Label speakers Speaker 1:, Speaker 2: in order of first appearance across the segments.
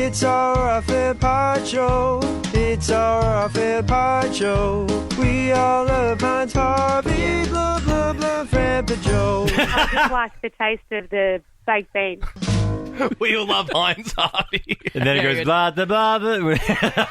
Speaker 1: It's our fair part show. It's our fair part show. We all love Plinth Harvey, blah, blah, blah, Frampa Joe.
Speaker 2: I just like the taste of the baked beans.
Speaker 3: We all love Heinz Harvey.
Speaker 4: And then it
Speaker 5: Very
Speaker 4: goes
Speaker 5: good.
Speaker 4: blah, blah, blah, blah.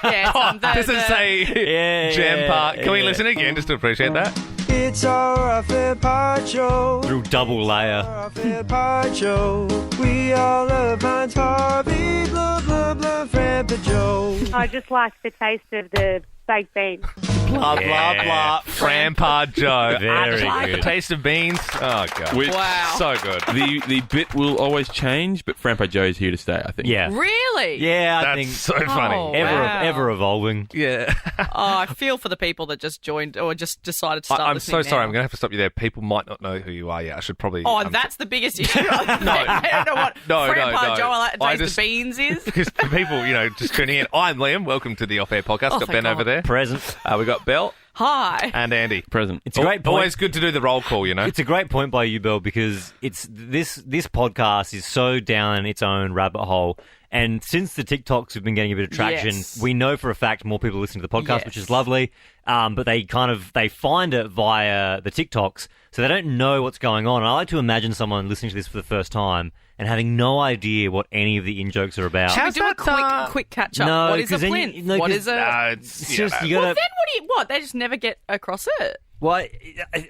Speaker 5: Yeah,
Speaker 3: Does it say
Speaker 4: Yeah,
Speaker 3: Jam
Speaker 4: yeah,
Speaker 3: Park? Can we
Speaker 4: yeah.
Speaker 3: listen again just to appreciate that?
Speaker 1: It's our fair part show.
Speaker 4: Through double layer.
Speaker 1: Our fair part show. We all love Plinth Harvey, blah, blah, blah, Frampa Joe.
Speaker 2: I just like the taste of the baked beans.
Speaker 3: Blah, blah, blah. Frampard Joe.
Speaker 4: Very
Speaker 3: I just like the
Speaker 4: good.
Speaker 3: taste of beans. Oh, God.
Speaker 6: Which-
Speaker 5: Wow.
Speaker 3: So good.
Speaker 6: The bit will always change, but Frampa Joe is here to stay, I think.
Speaker 4: Yeah.
Speaker 5: Really?
Speaker 4: Yeah, I
Speaker 3: That's
Speaker 4: think
Speaker 3: so funny.
Speaker 5: Oh,
Speaker 4: ever
Speaker 5: wow.
Speaker 4: evolving.
Speaker 3: Yeah.
Speaker 5: Oh, I feel for the people that just joined or just decided to start
Speaker 3: I'm
Speaker 5: listening
Speaker 3: so sorry.
Speaker 5: now.
Speaker 3: I'm going to have to stop you there. People might not know who you are yet. I should probably...
Speaker 5: Oh, that's the biggest issue.
Speaker 3: No.
Speaker 5: I don't know what
Speaker 3: No,
Speaker 5: Grandpa
Speaker 3: no.
Speaker 5: Joe I like to
Speaker 3: I
Speaker 5: taste
Speaker 3: just-
Speaker 5: the beans is.
Speaker 3: Because for people, just tuning in, I'm Liam. Welcome to the Off-Air Podcast.
Speaker 5: Oh,
Speaker 3: Got
Speaker 5: thank
Speaker 3: Ben over
Speaker 5: God.
Speaker 3: there.
Speaker 4: Present.
Speaker 3: We got Belle
Speaker 5: Hi.
Speaker 3: and Andy.
Speaker 6: Present.
Speaker 4: It's a great point.
Speaker 3: Always good to do the roll call,
Speaker 4: It's a great point by you, Bill, because it's this podcast is so down its own rabbit hole. And since the TikToks have been getting a bit of traction,
Speaker 5: Yes.
Speaker 4: we know for a fact more people listen to the podcast,
Speaker 5: Yes.
Speaker 4: which is lovely. But they find it via the TikToks, so they don't know what's going on. And I like to imagine someone listening to this for the first time and having no idea what any of the in-jokes are about.
Speaker 5: Should we
Speaker 3: How's
Speaker 5: do a
Speaker 3: that,
Speaker 5: quick catch up?
Speaker 4: No,
Speaker 5: what is a
Speaker 4: 'cause then
Speaker 5: plinth?
Speaker 4: you- no,
Speaker 5: what
Speaker 4: 'cause-
Speaker 5: is a...
Speaker 4: It's just you
Speaker 5: Well,
Speaker 4: gotta.
Speaker 5: then what? They just never get across it.
Speaker 4: Well,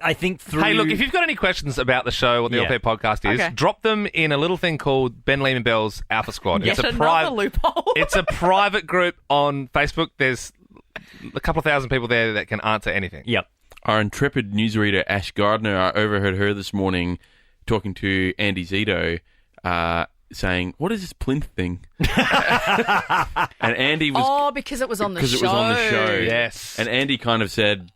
Speaker 4: I think through.
Speaker 3: Hey, look, if you've got any questions about the show, what the
Speaker 4: Yeah.
Speaker 3: Off-Air Podcast is,
Speaker 5: Okay.
Speaker 3: drop them in a little thing called Ben Lehman Bell's Alpha Squad.
Speaker 5: Yet
Speaker 3: It's a
Speaker 5: another loophole.
Speaker 3: It's a private group on Facebook. There's a couple of thousand people there that can answer anything.
Speaker 4: Yep.
Speaker 6: Our intrepid newsreader, Ash Gardner, I overheard her this morning talking to Andy Zito, saying, "What is this Plinth thing?" And Andy was...
Speaker 5: Oh, because it was on the show.
Speaker 6: Because it was on the show.
Speaker 3: Yes.
Speaker 6: And Andy kind of said,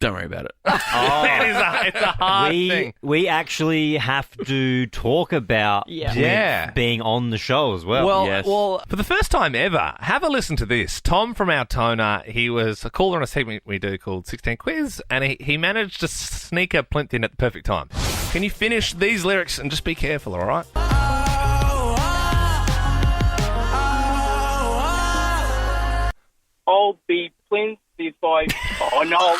Speaker 6: don't worry about it.
Speaker 3: It's a hard thing.
Speaker 4: We actually have to talk about
Speaker 5: Yeah.
Speaker 4: Plinth
Speaker 3: Yeah.
Speaker 4: being on the show as well.
Speaker 3: Well,
Speaker 6: Yes.
Speaker 3: for the first time ever, have a listen to this. Tom from our toner, he was a caller on a segment we do called 16 Quiz, and he managed to sneak a Plinth in at the perfect time. Can you finish these lyrics and just be careful, all right?
Speaker 7: I'll be Plinth if I... Oh, no.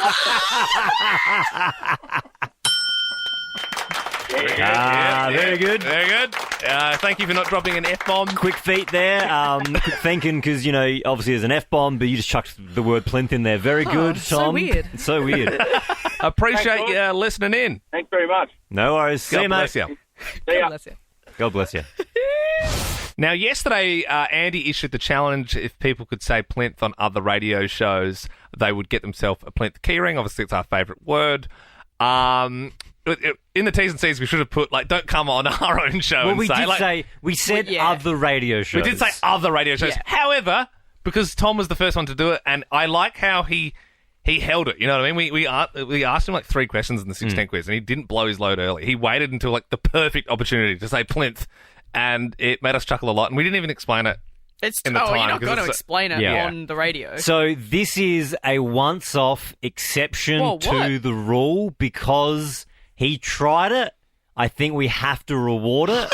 Speaker 4: Very good.
Speaker 3: Very good. Thank you for not dropping an F-bomb.
Speaker 4: Quick feet there. Quick thinking because, obviously there's an F-bomb, but you just chucked the word Plinth in there. Very good,
Speaker 5: so
Speaker 4: Tom.
Speaker 5: weird.
Speaker 4: It's so weird.
Speaker 3: Appreciate
Speaker 7: Thanks,
Speaker 3: you listening in.
Speaker 7: Thanks very much.
Speaker 4: No worries. See
Speaker 3: God
Speaker 4: you,
Speaker 3: bless
Speaker 4: mate.
Speaker 3: you.
Speaker 7: See ya.
Speaker 5: Bless you.
Speaker 4: God bless you.
Speaker 3: Now, yesterday, Andy issued the challenge if people could say Plinth on other radio shows, they would get themselves a Plinth keyring. Obviously, it's our favourite word. In the T's and C's, we should have put, don't come on our own show
Speaker 4: Well,
Speaker 3: and
Speaker 4: we
Speaker 3: say...
Speaker 4: did say, we said
Speaker 5: Well, yeah.
Speaker 4: other radio shows.
Speaker 3: We did say other radio shows.
Speaker 5: Yeah.
Speaker 3: However, because Tom was the first one to do it, and I like how he held it. You know what I mean? We asked him 3 questions in the 16 quiz, and he didn't blow his load early. He waited until the perfect opportunity to say Plinth, and it made us chuckle a lot. And we didn't even explain it.
Speaker 5: It's
Speaker 3: In the time,
Speaker 5: you're not
Speaker 3: 'cause
Speaker 5: going to
Speaker 3: it's
Speaker 5: explain it
Speaker 4: Yeah.
Speaker 5: on the radio.
Speaker 4: So this is a once-off exception
Speaker 5: Whoa,
Speaker 4: to
Speaker 5: what?
Speaker 4: the rule because he tried it. I think we have to reward it.
Speaker 5: 100%.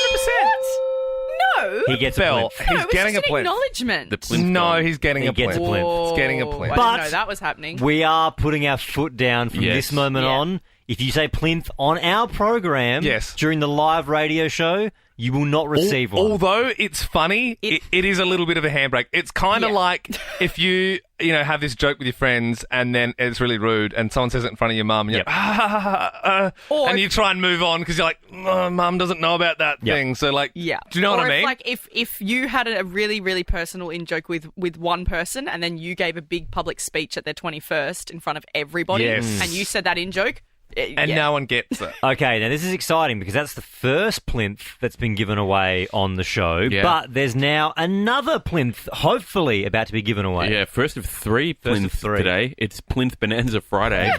Speaker 5: No.
Speaker 4: He gets a
Speaker 3: Bell,
Speaker 4: Plinth.
Speaker 5: No,
Speaker 3: he's
Speaker 5: it was
Speaker 3: getting a
Speaker 5: just an
Speaker 3: Plinth.
Speaker 5: acknowledgement.
Speaker 6: The Plinth
Speaker 3: No,
Speaker 6: gone.
Speaker 3: he's getting
Speaker 4: He
Speaker 3: a
Speaker 4: gets
Speaker 3: Plinth.
Speaker 4: a Plinth.
Speaker 5: Whoa,
Speaker 3: He's getting a Plinth.
Speaker 5: I
Speaker 4: But-
Speaker 5: didn't know that was happening.
Speaker 4: We are putting our foot down from
Speaker 6: Yes.
Speaker 4: this moment
Speaker 5: Yeah.
Speaker 4: on. If you say Plinth on our program
Speaker 3: Yes.
Speaker 4: during the live radio show, you will not receive one.
Speaker 3: Although it's funny, it is a little bit of a handbrake. It's kind of
Speaker 5: Yeah.
Speaker 3: like if you have this joke with your friends and then it's really rude and someone says it in front of your mum and you're
Speaker 4: Yep.
Speaker 5: Or
Speaker 3: and you try and move on because you're like, oh, mum doesn't know about that
Speaker 4: Yep.
Speaker 3: thing. So
Speaker 5: Yeah.
Speaker 3: do you know
Speaker 5: or
Speaker 3: what I mean?
Speaker 5: if you had a really, really personal in-joke with one person and then you gave a big public speech at their 21st in front of everybody
Speaker 3: Yes.
Speaker 5: and you said that in-joke...
Speaker 3: and no one gets it.
Speaker 4: Okay, now this is exciting because that's the first Plinth that's been given away on the show.
Speaker 6: Yeah.
Speaker 4: But there's now another Plinth, hopefully, about to be given away.
Speaker 6: Yeah, first of 3
Speaker 4: First of
Speaker 6: Plinth
Speaker 4: 3.
Speaker 6: today. It's Plinth Bonanza Friday.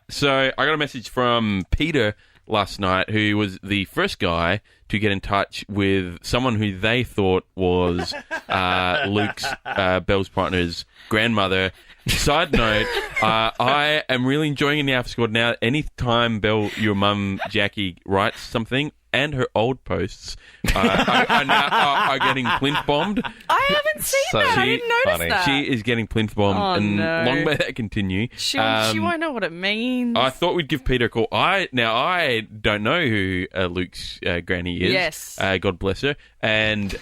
Speaker 6: So I got a message from Peter last night, who was the first guy to get in touch with someone who they thought was Luke's, Bell's partner's grandmother. Side note, I am really enjoying in the Alpha Squad now. Any time Bell, your mum, Jackie, writes something, and her old posts are getting plinth bombed.
Speaker 5: I haven't seen
Speaker 3: So
Speaker 5: that. I
Speaker 3: she-
Speaker 5: didn't notice
Speaker 3: funny.
Speaker 5: that.
Speaker 6: She is getting plinth bombed,
Speaker 5: Oh,
Speaker 6: and
Speaker 5: no.
Speaker 6: long may that continue.
Speaker 5: She won't know what it means.
Speaker 6: I thought we'd give Peter a call. I don't know who Luke's granny is.
Speaker 5: Yes.
Speaker 6: God bless her. And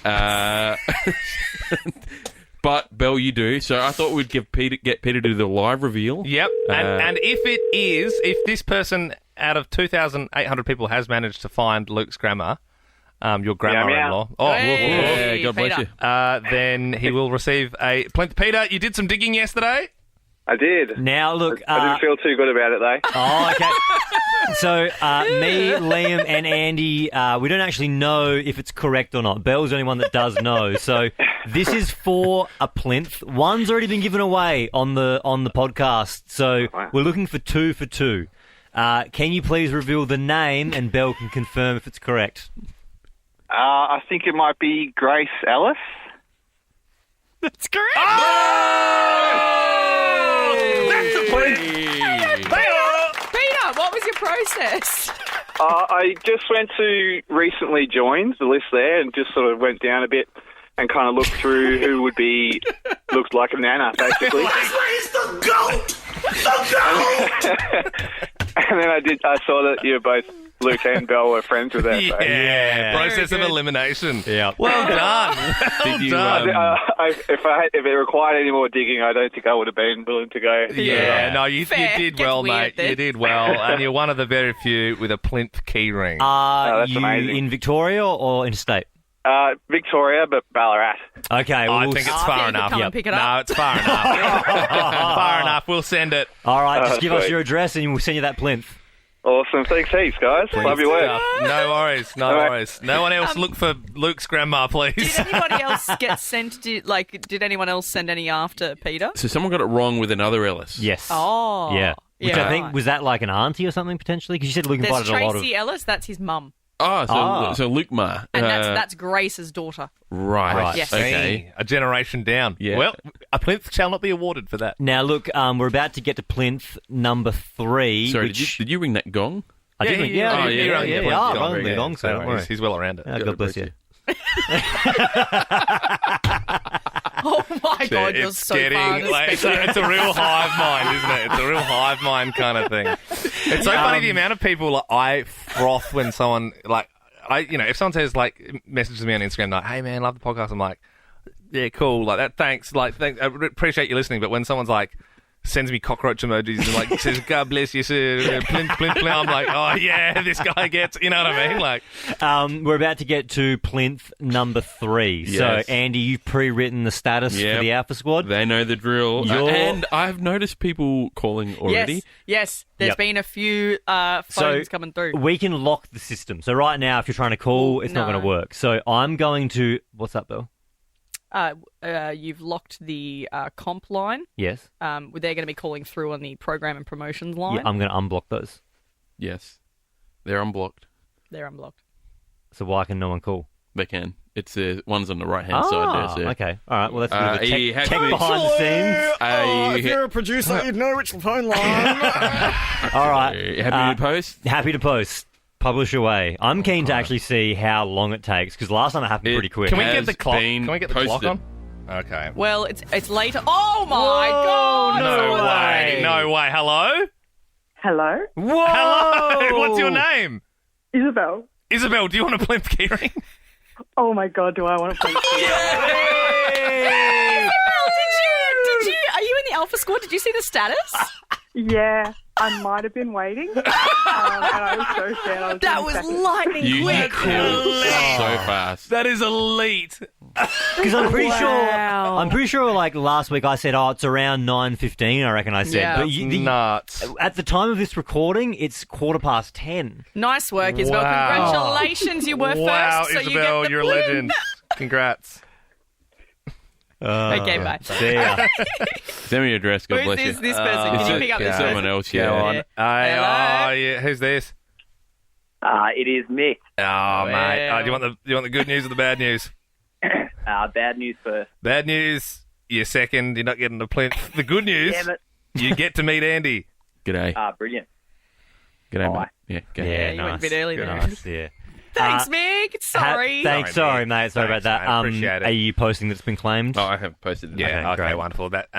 Speaker 6: but Belle, you do. So I thought we'd get Peter to do the live reveal.
Speaker 3: Yep. And if this person out of 2,800 people has managed to find Luke's grandma, your grandma-in-law,
Speaker 5: Hey,
Speaker 6: Yeah, God bless
Speaker 5: Peter.
Speaker 6: you.
Speaker 3: then he will receive a plinth. Peter, you did some digging yesterday.
Speaker 7: I did.
Speaker 4: Now, look.
Speaker 7: I didn't feel too good about it, though.
Speaker 4: Oh, okay. So, me, Liam, and Andy, we don't actually know if it's correct or not. Belle's the only one that does know. So, this is for a plinth. One's already been given away on the podcast. So,
Speaker 7: Wow.
Speaker 4: we're looking for 2 for 2. Can you please reveal the name, and Belle can confirm if it's correct?
Speaker 7: I think it might be Grace Ellis.
Speaker 5: That's correct.
Speaker 3: That's a plinth.
Speaker 5: Peter, what was your process?
Speaker 7: I just went to recently joined the list there and just sort of went down a bit and kind of looked through who would be looked like a nana, basically. And then I saw that you both, Luke and Belle, were friends with her. So.
Speaker 3: Yeah. Process
Speaker 5: Very
Speaker 3: of
Speaker 5: good.
Speaker 3: elimination.
Speaker 4: Yeah.
Speaker 3: Well done. Well
Speaker 6: Did you,
Speaker 3: done.
Speaker 7: If it required any more digging, I don't think I would have been willing to go.
Speaker 3: Yeah, no, you
Speaker 5: Fair.
Speaker 3: did
Speaker 5: Gets
Speaker 3: well,
Speaker 5: weird
Speaker 3: mate.
Speaker 5: then.
Speaker 3: You did well, and you're one of the very few with a plinth key ring.
Speaker 4: Are
Speaker 7: that's
Speaker 4: you
Speaker 7: amazing.
Speaker 4: in Victoria or interstate?
Speaker 7: Victoria, but Ballarat.
Speaker 4: Okay, well,
Speaker 3: I
Speaker 4: we'll
Speaker 3: think it's
Speaker 5: I
Speaker 3: far
Speaker 5: think you
Speaker 3: enough.
Speaker 5: could come and pick it
Speaker 3: No,
Speaker 5: up.
Speaker 3: it's far enough. Far enough. We'll send it.
Speaker 4: all right, just give us
Speaker 7: sweet.
Speaker 4: your address and we'll send you that plinth.
Speaker 7: Awesome. Thanks heaps, guys. Love your work.
Speaker 3: No worries. No
Speaker 7: All right.
Speaker 3: worries. No one else look for Luke's grandma, please.
Speaker 5: Did anybody else get sent? Did anyone else send any after Peter?
Speaker 6: So someone got it wrong with another Ellis.
Speaker 4: Yes.
Speaker 5: Oh.
Speaker 4: Yeah. Which
Speaker 5: Yeah,
Speaker 4: I think,
Speaker 5: right.
Speaker 4: was that like an auntie or something potentially? Because you said Luke
Speaker 5: There's
Speaker 4: invited a lot of...
Speaker 5: Tracy Ellis. That's his mum,
Speaker 6: So Luke Ma.
Speaker 5: and that's Grace's daughter.
Speaker 6: right.
Speaker 5: Yes.
Speaker 6: Okay.
Speaker 3: A generation down.
Speaker 6: Yeah.
Speaker 3: Well, a plinth shall not be awarded for that.
Speaker 4: Now, look, we're about to get to plinth number 3.
Speaker 6: Sorry,
Speaker 4: which...
Speaker 6: did you ring that gong?
Speaker 4: I did ring, yeah,
Speaker 6: Oh,
Speaker 4: yeah,
Speaker 6: yeah,
Speaker 4: yeah,
Speaker 6: yeah,
Speaker 4: yeah. I'll
Speaker 6: gong,
Speaker 4: run the
Speaker 6: yeah.
Speaker 4: gong, so don't worry.
Speaker 3: He's well around it.
Speaker 4: God bless you.
Speaker 5: Oh my God, you're
Speaker 3: It's
Speaker 5: so
Speaker 3: getting
Speaker 5: far in the
Speaker 3: like, it's
Speaker 5: spectrum.
Speaker 3: a real hive mind, isn't it? It's a real hive mind kind of thing. It's so funny the amount of people like, I froth when someone like if someone says like messages me on Instagram like, "Hey man, love the podcast," I'm like, "Yeah, cool, like that. Thanks, like thanks, I appreciate you listening." But when someone's like sends me cockroach emojis and like says, "God bless you, sir," plinth, plinth, plinth, I'm like, "Oh yeah, this guy gets," you know what I mean? Like,
Speaker 4: We're about to get to plinth number 3.
Speaker 6: Yes.
Speaker 4: So, Andy, you've pre-written the status
Speaker 6: Yep.
Speaker 4: for the Alpha Squad.
Speaker 6: They know the drill.
Speaker 4: You're-
Speaker 6: And I've noticed people calling already.
Speaker 5: Yes. There's
Speaker 4: Yep.
Speaker 5: been a few phones coming through.
Speaker 4: We can lock the system. So right now, if you're trying to call, it's not
Speaker 5: No.
Speaker 4: going to work. So I'm going to... What's up, Bill?
Speaker 5: You've locked the comp line.
Speaker 4: Yes.
Speaker 5: They're going to be calling through on the program and promotions line.
Speaker 4: Yeah, I'm going to unblock those.
Speaker 6: Yes. They're unblocked.
Speaker 5: They're unblocked.
Speaker 4: So why can no one call?
Speaker 6: They can. It's one's on the right-hand side there. So.
Speaker 4: Okay. All right. Well, that's a bit of
Speaker 6: he
Speaker 4: a
Speaker 6: had
Speaker 4: tech
Speaker 6: to be-
Speaker 4: behind the scenes.
Speaker 6: If you're
Speaker 5: a producer, you'd know which phone line.
Speaker 4: All right.
Speaker 6: happy to post?
Speaker 4: Happy to post. Publish away. I'm keen to actually see how long it takes because last time it happened pretty quick.
Speaker 3: can we
Speaker 6: has
Speaker 3: get the clock?
Speaker 6: been
Speaker 3: Can we get the clock
Speaker 6: posted.
Speaker 3: on? Okay.
Speaker 5: Well, it's later. Oh my God!
Speaker 4: no
Speaker 5: Someone's
Speaker 4: way.
Speaker 5: waiting.
Speaker 3: No way. Hello.
Speaker 8: Hello,
Speaker 4: Whoa!
Speaker 3: Hello. What's your name?
Speaker 8: Isabel.
Speaker 3: Isabel, do you want a plinth keyring?
Speaker 8: Oh my God, do I want to play?
Speaker 5: Did you? Are you in the Alpha Squad? Did you see the status?
Speaker 8: Yeah, I might have been waiting, and I was so scared. I was
Speaker 5: That
Speaker 8: gonna
Speaker 5: was
Speaker 8: crack it.
Speaker 5: lightning
Speaker 6: You
Speaker 5: quick.
Speaker 6: called so fast.
Speaker 3: That is elite.
Speaker 4: Because I'm pretty
Speaker 5: Wow.
Speaker 4: sure, like last week I said, it's around 9:15. I reckon I said,
Speaker 5: Yeah.
Speaker 4: but
Speaker 3: Nuts.
Speaker 4: at the time of this recording, it's 10:15.
Speaker 5: Nice work, Isabel.
Speaker 3: Wow.
Speaker 5: Congratulations, you were
Speaker 3: Wow,
Speaker 5: first. So
Speaker 3: Isabel,
Speaker 5: you get the
Speaker 3: you're a
Speaker 5: plinth.
Speaker 3: legend. Congrats.
Speaker 5: Okay, bye.
Speaker 4: See ya.
Speaker 6: Send me your address. God
Speaker 5: Who's
Speaker 6: bless
Speaker 5: this,
Speaker 6: you.
Speaker 5: this person? Can you pick up this
Speaker 6: It's
Speaker 5: person?
Speaker 6: someone else.
Speaker 3: Go
Speaker 6: Yeah.
Speaker 3: on.
Speaker 5: Hello?
Speaker 3: Yeah. Who's this?
Speaker 7: It is Mick.
Speaker 3: Oh, mate. Do you want the good news or the bad news?
Speaker 7: Bad news first.
Speaker 3: Bad news. You're second. You're not getting the plinth. The good news.
Speaker 7: Damn it.
Speaker 3: You get to meet Andy.
Speaker 6: G'day.
Speaker 7: Brilliant.
Speaker 6: G'day,
Speaker 7: Bye.
Speaker 6: mate. Yeah. Go
Speaker 4: Yeah,
Speaker 6: ahead.
Speaker 5: you went a
Speaker 4: nice.
Speaker 5: bit early there.
Speaker 4: Nice, yeah.
Speaker 5: Thanks, Mick. Sorry.
Speaker 4: Thanks,
Speaker 3: Sorry,
Speaker 4: mate. Sorry
Speaker 3: Thanks,
Speaker 4: about that.
Speaker 3: mate. Appreciate it.
Speaker 4: Are you posting that it's been claimed?
Speaker 6: Oh, I have posted it.
Speaker 3: Yeah, okay,
Speaker 4: great.
Speaker 3: wonderful. That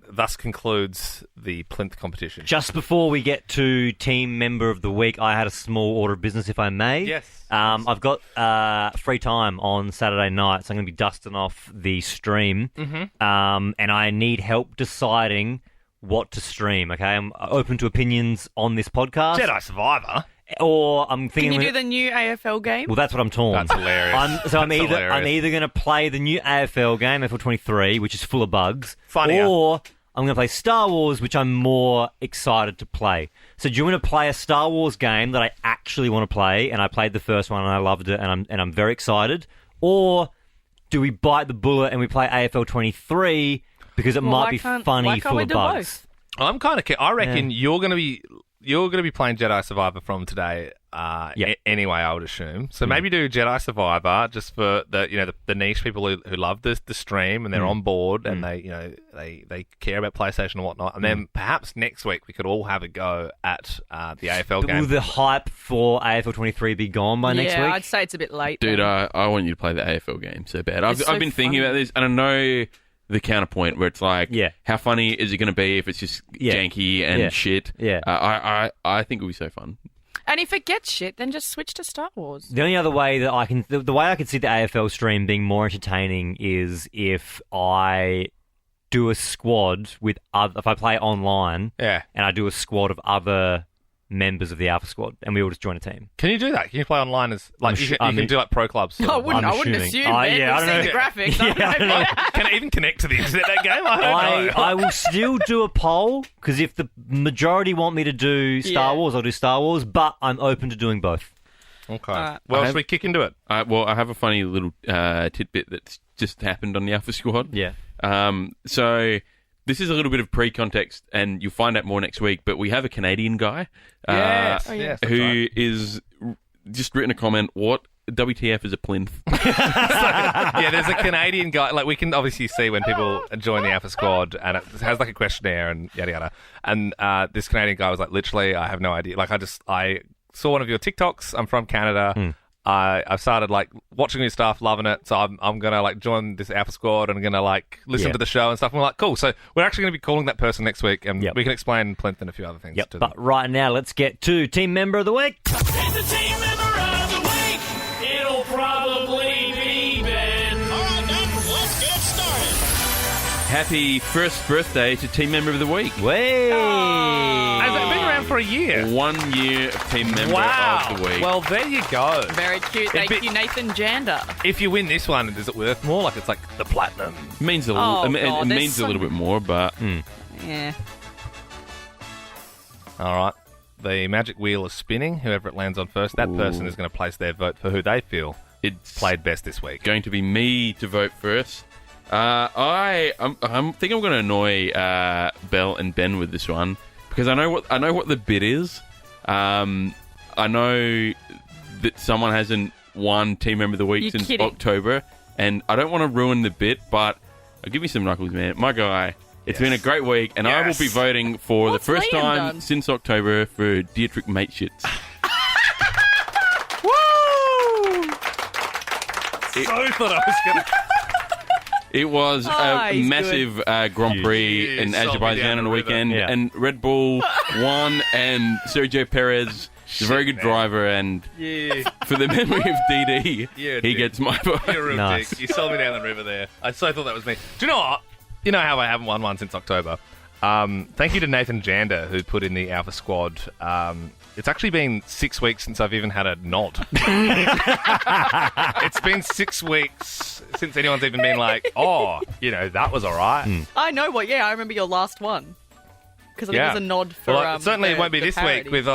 Speaker 3: thus concludes the Plinth competition.
Speaker 4: Just before we get to Team Member of the Week, I had a small order of business, if I may.
Speaker 3: Yes.
Speaker 4: I've got free time on Saturday night, so I'm going to be dusting off the stream.
Speaker 3: Mm-hmm.
Speaker 4: And I need help deciding what to stream, okay? I'm open to opinions on this podcast.
Speaker 3: Jedi Survivor.
Speaker 4: Or I'm thinking...
Speaker 5: Can you do the new AFL game?
Speaker 4: Well, that's what I'm torn.
Speaker 3: That's hilarious.
Speaker 4: I'm either going to play the new AFL game, AFL 23, which is full of bugs, or I'm going to play Star Wars, which I'm more excited to play. So do you want to play a Star Wars game that I actually want to play, and I played the first one and I loved it, and I'm very excited, or do we bite the bullet and we play AFL 23 because it might be funny full of bugs?
Speaker 3: I'm kind of. I reckon you're going to be playing Jedi Survivor from today. Anyway, I would assume. So maybe do Jedi Survivor just for the niche people who love the stream and they're on board and they care about PlayStation and whatnot. And then perhaps next week we could all have a go at the AFL game.
Speaker 4: Will the hype for AFL 23 be gone by next week?
Speaker 5: Yeah, I'd say it's a bit late.
Speaker 6: Dude, I want you to play the AFL game so bad. I've been thinking about this, and I know the counterpoint where it's like, how funny is it going to be if it's just janky and shit?
Speaker 4: Yeah.
Speaker 6: I think it will be so fun.
Speaker 5: And if it gets shit, then just switch to Star Wars.
Speaker 4: The only other way that I can, the way I can see the AFL stream being more entertaining is if I do a squad with if I play online, and I do a squad of other members of the Alpha Squad, and we all just join a team.
Speaker 3: Can you do that? Can you play online as like you can do like pro clubs?
Speaker 5: I wouldn't assume.
Speaker 4: I don't know
Speaker 5: the graphics. I don't know.
Speaker 3: Can it even connect to the internet that game? I don't know.
Speaker 4: I will still do a poll because if the majority want me to do Star Wars, I'll do Star Wars. But I'm open to doing both.
Speaker 3: Okay. Well, should we kick into it?
Speaker 6: I have a funny little tidbit that's just happened on the Alpha Squad.
Speaker 4: Yeah.
Speaker 6: So this is a little bit of pre-context, and you'll find out more next week, but we have a Canadian guy who is just written a comment, what WTF is a plinth?
Speaker 3: There's a Canadian guy. Like, we can obviously see when people join the Alpha Squad, and it has like a questionnaire and yada yada. And this Canadian guy was like, literally, I have no idea. Like, I saw one of your TikToks. I'm from Canada. I've started like watching your stuff, loving it. So I'm gonna like join this Alpha Squad and I'm gonna like listen to the show and stuff. And we're like, cool. So we're actually gonna be calling that person next week, and we can explain Plinth and a few other things. To them.
Speaker 4: But right now, let's get to Team Member of the Week.
Speaker 9: It's the Team Member of the Week. It'll probably be Ben. All right, now let's get started.
Speaker 6: Happy first birthday to Team Member of the Week.
Speaker 4: Way!
Speaker 3: Has it been around for a year?
Speaker 6: 1 year of Team Member of the Week.
Speaker 3: Well, there you go.
Speaker 5: Very cute. Thank you, Nathan Jander.
Speaker 3: If you win this one, is it worth more? Like, it's like the platinum.
Speaker 6: It means a little bit more, but
Speaker 5: Yeah.
Speaker 3: All right. The magic wheel is spinning. Whoever it lands on first, that person is going to place their vote for who they feel
Speaker 6: it's
Speaker 3: played best this week.
Speaker 6: Going to be me to vote first. I think I'm going to annoy Belle and Ben with this one because I know what the bit is. I know that someone hasn't won Team Member of the Week since October, and I don't want to ruin the bit, but I'll give you some knuckles, man. My guy. It's been a great week, and I will be voting for the first time since October for Dietrich Mateshits.
Speaker 3: Woo! So thought I was going to...
Speaker 6: It was a massive Grand Prix in Azerbaijan on the weekend, and Red Bull won, and Sergio Perez is a very good driver, and for the memory of DD, he gets my vote.
Speaker 3: You're a real dick. You sold me down the river there. I so thought that was me. Do you know what? You know how I haven't won one since October. Thank you to Nathan Jander, who put in the Alpha Squad. It's actually been 6 weeks since I've even had a nod. It's been 6 weeks since anyone's even been like, that was all right.
Speaker 5: I know what, I remember your last one. Because I think it was a nod for
Speaker 3: certainly it won't be this
Speaker 5: parody.
Speaker 3: week with,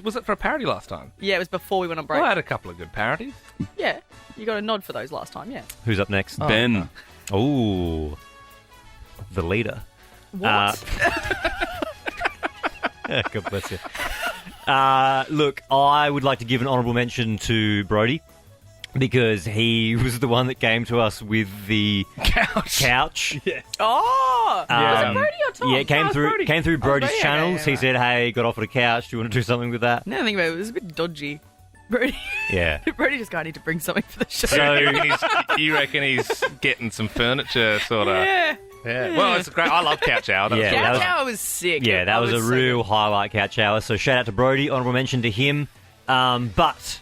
Speaker 3: was it for a parody last time?
Speaker 5: Yeah, it was before we went on break.
Speaker 3: Well, I had a couple of good parodies.
Speaker 5: Yeah, you got a nod for those last time,
Speaker 4: Who's up next?
Speaker 6: Ben.
Speaker 4: Ooh. The leader.
Speaker 5: What?
Speaker 4: God bless you. Look, I would like to give an honourable mention to Brody because he was the one that came to us with the couch.
Speaker 3: Yes.
Speaker 5: Oh! Was it Brody or Tom?
Speaker 4: Yeah, it came through Brody's channels.
Speaker 5: Okay,
Speaker 4: he said, hey, got offered a couch. Do you want to do something with that?
Speaker 5: Now I think about it, it was a bit dodgy. Brody,
Speaker 4: Yeah.
Speaker 5: Brody just got need to bring something for the show.
Speaker 4: So
Speaker 3: You reckon he's getting some furniture, sort of?
Speaker 5: yeah.
Speaker 3: Yeah. Well, it's great. I love couch hour. That was
Speaker 4: Yeah,
Speaker 3: cool.
Speaker 4: that
Speaker 5: Couch
Speaker 4: was-
Speaker 5: hour was sick.
Speaker 4: yeah, that was a
Speaker 5: so
Speaker 4: real
Speaker 5: good.
Speaker 4: highlight couch hour. So shout out to Brody, honourable mention to him. But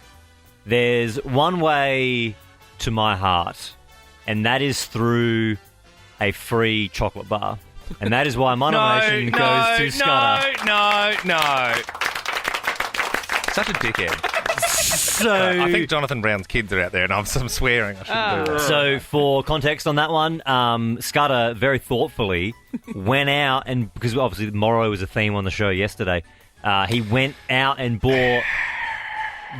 Speaker 4: there's one way to my heart, and that is through a free chocolate bar. And that is why my nomination goes to Scudder.
Speaker 3: No. Such a dickhead.
Speaker 4: So
Speaker 3: I think Jonathan Brown's kids are out there, and I'm swearing I shouldn't do that.
Speaker 4: So, for context on that one, Scudder very thoughtfully went out, and because obviously Morrow was a theme on the show yesterday, he went out and bought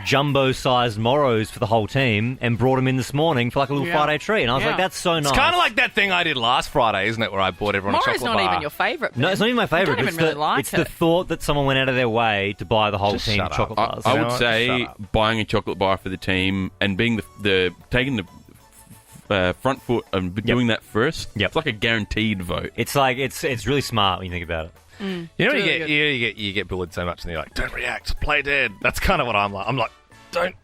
Speaker 4: jumbo-sized Morrows for the whole team and brought them in this morning for like a little
Speaker 5: Yeah.
Speaker 4: Friday treat. And I was
Speaker 5: Yeah.
Speaker 4: like, that's so nice.
Speaker 3: It's kind of like that thing I did last Friday, isn't it, where I bought everyone a
Speaker 5: Morrow's
Speaker 3: chocolate
Speaker 5: not
Speaker 3: bar.
Speaker 5: even your favourite.
Speaker 4: No, it's not even my favourite.
Speaker 5: I don't
Speaker 4: It's
Speaker 5: even really like
Speaker 4: it's the
Speaker 5: it.
Speaker 4: thought that someone went out of their way to buy the whole
Speaker 3: Just
Speaker 4: team
Speaker 3: shut up.
Speaker 4: chocolate bars.
Speaker 6: I
Speaker 3: You know
Speaker 6: would
Speaker 3: what?
Speaker 6: say
Speaker 3: Shut up.
Speaker 6: buying a chocolate bar for the team and being the taking the front foot and doing that first.
Speaker 4: Yep.
Speaker 6: It's like a guaranteed vote.
Speaker 4: It's like it's really smart when you think about it.
Speaker 3: You know,
Speaker 5: It's really
Speaker 3: you get bullied so much, and you're like, "Don't react, play dead." That's kind of what I'm like. I'm like, "Don't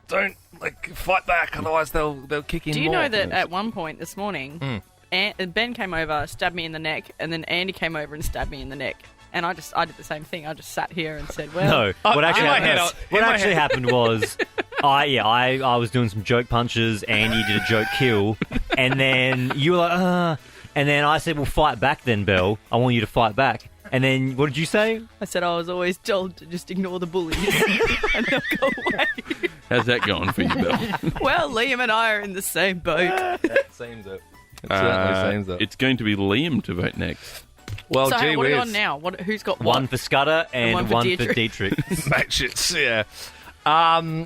Speaker 3: like fight back, otherwise they'll kick in."
Speaker 5: Do you
Speaker 3: more.
Speaker 5: know that at one point this morning, Ben came over, stabbed me in the neck, and then Andy came over and stabbed me in the neck. And I did the same thing. I just sat here and said, "Well,
Speaker 4: No, what actually
Speaker 3: in my
Speaker 4: happened,
Speaker 3: head,
Speaker 4: what
Speaker 3: in my
Speaker 4: actually
Speaker 3: head-
Speaker 4: happened was, I was doing some joke punches. Andy did a joke kill, and then you were like, and then I said, "Well, fight back, then, Belle. I want you to fight back." And then what did you say?
Speaker 5: I said I was always told to just ignore the bullies and they'll go away."
Speaker 6: How's that going for you, Bill?
Speaker 5: Well, Liam and I are in the same boat.
Speaker 3: Seems it. It certainly seems it.
Speaker 6: It's going to be Liam to vote next.
Speaker 3: Well,
Speaker 5: So
Speaker 3: gee
Speaker 5: what are you
Speaker 3: whiz.
Speaker 5: on now? Who's got what?
Speaker 4: One for Scudder and
Speaker 5: one
Speaker 4: one
Speaker 5: for
Speaker 4: for
Speaker 5: Dietrich.
Speaker 4: Dietrich.
Speaker 3: Mate, shits, yeah.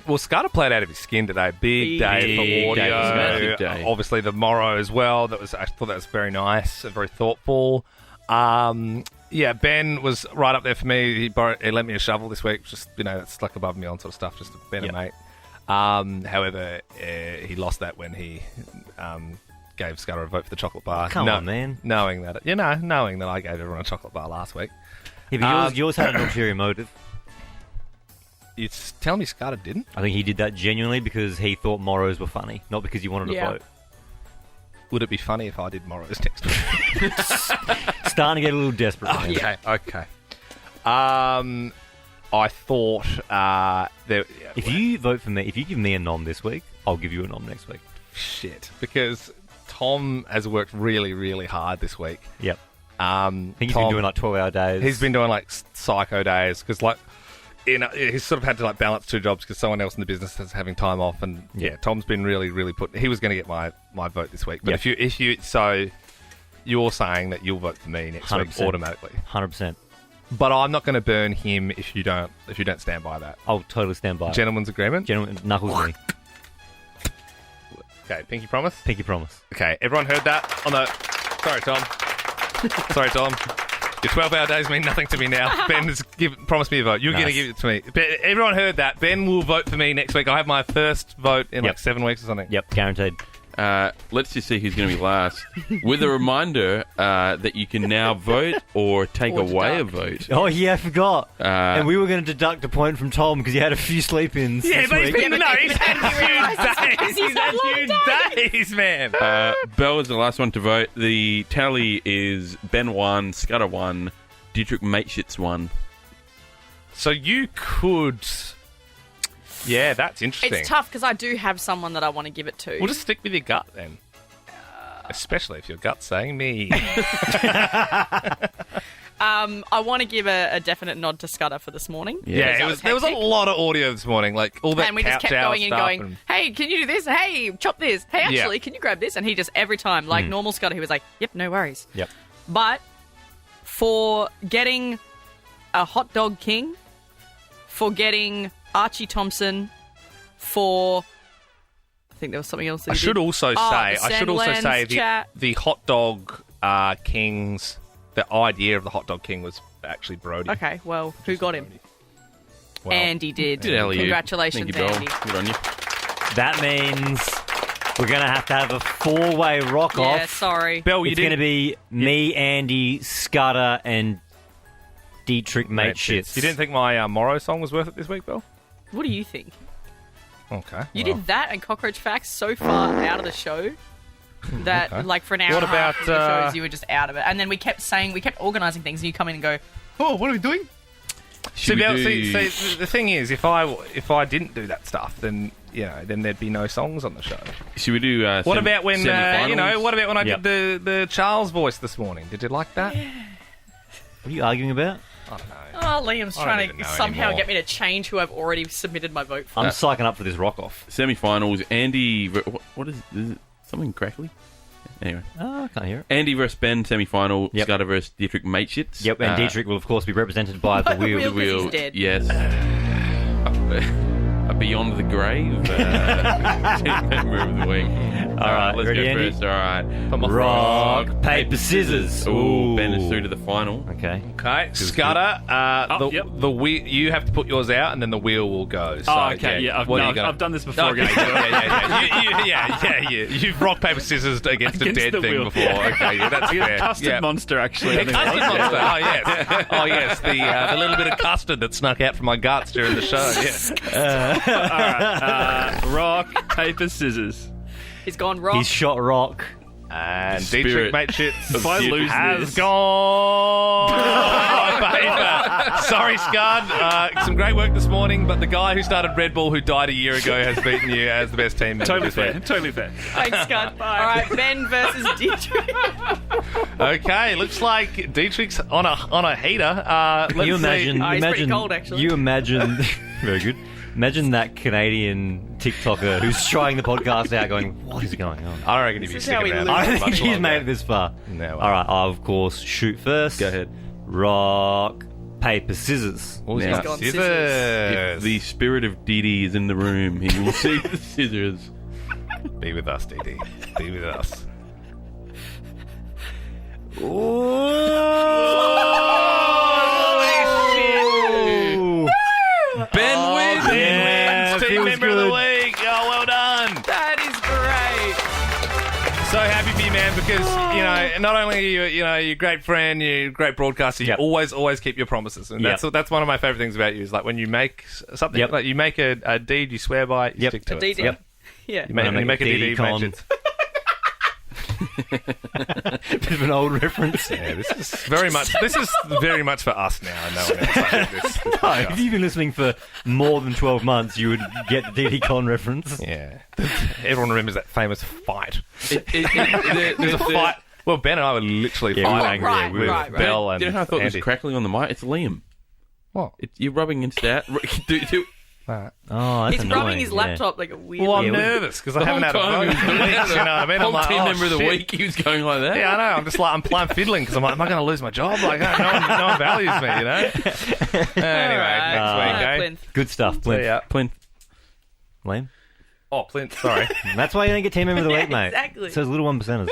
Speaker 3: Well, Scudder played out of his skin today. Big day
Speaker 6: Big
Speaker 3: for
Speaker 6: day for
Speaker 3: audio.
Speaker 6: Scudder. Big day.
Speaker 3: Obviously, the Morrow as well. I thought that was very nice, very thoughtful. Yeah, Ben was right up there for me. He lent me a shovel this week. Just that's like above me on sort of stuff. Just a better mate. However, he lost that when he gave Scudder a vote for the chocolate bar.
Speaker 4: Come on, man.
Speaker 3: Knowing that I gave everyone a chocolate bar last week.
Speaker 4: Yeah, but yours had an ulterior motive.
Speaker 3: You tell me Scudder didn't?
Speaker 4: I think he did that genuinely because he thought Morrows were funny, not because he wanted to
Speaker 5: Yeah.
Speaker 4: vote.
Speaker 3: Would it be funny if I did Morrows next week?
Speaker 4: Starting to get a little desperate. man.
Speaker 3: Okay. I thought
Speaker 4: If you vote for me, if you give me a nom this week, I'll give you a nom next week.
Speaker 3: shit, because Tom has worked really, really hard this week.
Speaker 4: Yep.
Speaker 3: I
Speaker 4: I think he's been doing like 12-hour days.
Speaker 3: He's been doing like psycho days because he's sort of had to like balance two jobs because someone else in the business is having time off, and Tom's been really, really he was going to get my vote this week, but if you you're saying that you'll vote for me next week
Speaker 4: 100%.
Speaker 3: automatically,
Speaker 4: 100%.
Speaker 3: but I'm not going to burn him if you don't stand by that.
Speaker 4: I'll totally stand by it.
Speaker 3: Gentleman's agreement.
Speaker 4: Gentlemen, knuckles me.
Speaker 3: Okay, pinky promise.
Speaker 4: Pinky promise.
Speaker 3: Okay, everyone heard that on the. Sorry, Tom. Sorry, Tom. Your 12-hour days mean nothing to me now. Ben has promised me a vote. You're going to give it to me. Everyone heard that. Ben will vote for me next week. I have my first vote in like 7 weeks or something.
Speaker 4: Yep, guaranteed.
Speaker 6: Let's just see who's going to be last. With a reminder that you can now vote or take
Speaker 5: Or
Speaker 6: away a
Speaker 5: deduct.
Speaker 6: vote.
Speaker 4: Oh, yeah, I forgot. And we were going to deduct a point from Tom because he had a few sleep-ins
Speaker 3: Yeah,
Speaker 4: this
Speaker 3: but he's
Speaker 4: week.
Speaker 3: been, he's had a few days. He's had a few days, man.
Speaker 6: Belle is the last one to vote. The tally is Ben 1, Scudder 1, Dietrich Mateshits 1.
Speaker 3: So you could... Yeah, that's interesting.
Speaker 5: It's tough because I do have someone that I want to give it to.
Speaker 3: We'll just stick with your gut then. Especially if your gut's saying me.
Speaker 5: I want to give a definite nod to Scudder for this morning.
Speaker 3: Yeah,
Speaker 5: Because that
Speaker 3: there was a
Speaker 5: hectic.
Speaker 3: lot of audio this morning. Like all that
Speaker 5: And we just
Speaker 3: couch
Speaker 5: kept
Speaker 3: hour
Speaker 5: going and
Speaker 3: stuff
Speaker 5: going, hey, can you do this? Hey, chop this. Hey, actually, can you grab this? And he just, every time, like normal Scudder, he was like, yep, no worries.
Speaker 4: Yep.
Speaker 5: But for getting a hot dog king, for getting Archie Thompson, for... I think there was something else that
Speaker 3: I
Speaker 5: he
Speaker 3: should
Speaker 5: did.
Speaker 3: also
Speaker 5: Oh,
Speaker 3: say,
Speaker 5: the Sandlands chat.
Speaker 3: the hot dog kings. The idea of the hot dog king was actually Brody.
Speaker 5: Okay, well, who got him?
Speaker 3: Well,
Speaker 5: Andy did.
Speaker 6: Good alley-oop.
Speaker 5: Congratulations,
Speaker 6: Thank you, Belle.
Speaker 5: Andy.
Speaker 6: Good on you.
Speaker 4: That means we're going to have a four-way rock-off.
Speaker 5: Yeah, sorry.
Speaker 3: Belle, you
Speaker 4: It's going to
Speaker 3: didn't.
Speaker 4: be me, Andy, Scudder, and Dietrich Mate Shits.
Speaker 3: You didn't think my Morrow song was worth it this week, Belle?
Speaker 5: What do you think?
Speaker 3: Okay.
Speaker 5: You did that and Cockroach Facts so far out of the show that,
Speaker 3: Okay.
Speaker 5: like, for an hour
Speaker 3: What
Speaker 5: and a half
Speaker 3: about,
Speaker 5: of the shows, you were just out of it. And then we kept organising things, and you come in and go, "Oh, what are we doing?"
Speaker 6: Should we do-
Speaker 3: See, the thing is, if I didn't do that stuff, then then there'd be no songs on the show.
Speaker 6: Should we do?
Speaker 3: What about when
Speaker 6: semi-finals?
Speaker 3: What about when I
Speaker 4: Yep.
Speaker 3: did the Charles voice this morning? Did you like that?
Speaker 4: What are you arguing about?
Speaker 3: I don't know.
Speaker 5: Oh, Liam's
Speaker 3: I don't
Speaker 5: trying
Speaker 3: even
Speaker 5: to
Speaker 3: know
Speaker 5: somehow
Speaker 3: anymore.
Speaker 5: get me to change who I've already submitted my vote for.
Speaker 4: I'm psyching up for this rock off.
Speaker 6: Semi-finals? Andy, what is it? Something crackly? Anyway,
Speaker 4: Oh, I can't hear it.
Speaker 6: Andy versus Ben semi-final.
Speaker 4: Yep.
Speaker 6: Scudder versus Dietrich Mateshits.
Speaker 4: Yep, and Dietrich will, of course, be represented by the wheel.
Speaker 5: Wheel. 'Cause he's dead.
Speaker 6: Yes. A beyond the grave. Member of the week. All right, let's
Speaker 4: ready,
Speaker 6: go
Speaker 4: Andy?
Speaker 6: first. All right.
Speaker 4: Rock, paper, scissors.
Speaker 6: Ooh, Ben is through to the final.
Speaker 4: Okay.
Speaker 3: Okay, Scudder. The wheel. You have to put yours out, and then the wheel will go. So,
Speaker 10: okay, yeah.
Speaker 3: what are you gonna-
Speaker 10: I've done this before, guys.
Speaker 3: yeah. You've rock paper scissors against a
Speaker 10: Against
Speaker 3: dead
Speaker 10: the
Speaker 3: thing
Speaker 10: wheel.
Speaker 3: before. Okay, yeah, that's fair.
Speaker 10: Custard
Speaker 3: Yeah.
Speaker 10: monster, actually. I think it
Speaker 3: Custard
Speaker 10: was.
Speaker 3: monster. Oh yes. Oh yes. The little bit of custard that snuck out from my guts during the show. Yeah.
Speaker 10: Rock, paper, scissors.
Speaker 5: He's gone rock.
Speaker 4: He's shot rock.
Speaker 3: And
Speaker 6: Spirit
Speaker 3: Dietrich Mateshits
Speaker 10: If I lose
Speaker 3: has
Speaker 10: this-
Speaker 3: gone paper. Sorry, Scud. Some great work this morning, but the guy who started Red Bull, who died a year ago, has beaten you as the best team member.
Speaker 10: Totally
Speaker 3: this
Speaker 10: fair.
Speaker 3: week.
Speaker 10: Totally fair.
Speaker 5: Thanks, Scott. All right, Ben versus Dietrich.
Speaker 3: Okay, looks like Dietrich's on a heater. Let's
Speaker 4: You imagine,
Speaker 3: see.
Speaker 5: Oh, he's pretty
Speaker 4: imagine,
Speaker 5: cold, actually.
Speaker 4: You imagine, very good. Imagine that Canadian TikToker who's trying the podcast out, going, "What is going on?"
Speaker 3: I reckon he'd be
Speaker 5: This is how
Speaker 3: sticking
Speaker 5: we
Speaker 3: around.
Speaker 5: lose.
Speaker 4: I don't
Speaker 3: much
Speaker 4: think he's
Speaker 3: longer.
Speaker 4: made it this far.
Speaker 3: No, well.
Speaker 4: All right, I'll of course shoot first.
Speaker 6: Go ahead.
Speaker 4: Rock, paper, scissors.
Speaker 3: Oh, he's
Speaker 6: Now,
Speaker 3: got
Speaker 5: gone
Speaker 3: scissors.
Speaker 6: If the spirit of Didi is in the room, he will see the scissors.
Speaker 3: Be with us, Dee Dee. Be with us.
Speaker 6: Ben wins.
Speaker 3: Ben wins. Team
Speaker 4: feels
Speaker 3: member of the
Speaker 4: good.
Speaker 3: week. Oh, well done.
Speaker 5: That is great.
Speaker 3: So happy for you, man, because not only are you you're a great friend, you're a great broadcaster, you
Speaker 4: Yep.
Speaker 3: always keep your promises, and
Speaker 4: Yep.
Speaker 3: that's one of my favorite things about you. Is like when you make something,
Speaker 4: Yep.
Speaker 3: like you make a deed, you swear by it, you
Speaker 4: Yep.
Speaker 3: stick to
Speaker 5: A
Speaker 3: it.
Speaker 5: DD.
Speaker 4: Yep.
Speaker 5: Yeah.
Speaker 3: You make,
Speaker 4: When I
Speaker 3: you make a
Speaker 4: make a
Speaker 3: DD,
Speaker 4: DD
Speaker 3: matches.
Speaker 4: Bit of an old reference.
Speaker 3: Yeah, this is very much for us now. I know this.
Speaker 4: No, if you've been listening for more than 12 months, you would get the DD Con reference.
Speaker 3: Yeah, everyone remembers that famous fight.
Speaker 6: There's
Speaker 3: There's a fight. Well, Ben and I were literally
Speaker 4: Yeah, we were
Speaker 3: fighting
Speaker 4: angry,
Speaker 3: with
Speaker 5: right.
Speaker 3: Bell and
Speaker 6: You know how I thought it was
Speaker 3: Andy.
Speaker 6: crackling on the mic? It's Liam.
Speaker 3: What?
Speaker 6: You're rubbing against that.
Speaker 3: Right.
Speaker 4: Oh, that's
Speaker 5: He's
Speaker 4: annoying.
Speaker 5: rubbing his
Speaker 4: yeah.
Speaker 5: laptop like a weird.
Speaker 3: Well, I'm
Speaker 4: Yeah, we-
Speaker 3: nervous because I haven't had a vote in weeks. You know what I mean? I'm
Speaker 6: Whole
Speaker 3: like,
Speaker 6: team
Speaker 3: oh,
Speaker 6: member of the
Speaker 3: shit.
Speaker 6: week, he was going like that.
Speaker 3: Yeah, I know. I'm just like I'm fiddling because I'm like, am I going to lose my job? Like, no one values me, you know. Anyway, next week, eh?
Speaker 5: Plinth.
Speaker 4: Good stuff, Plinth.
Speaker 3: Yeah.
Speaker 6: Plinth.
Speaker 4: Lame.
Speaker 3: Oh, Plinth. Sorry.
Speaker 4: That's why you don't get team member of the week, mate.
Speaker 5: Exactly.
Speaker 4: So it's little 1%ers.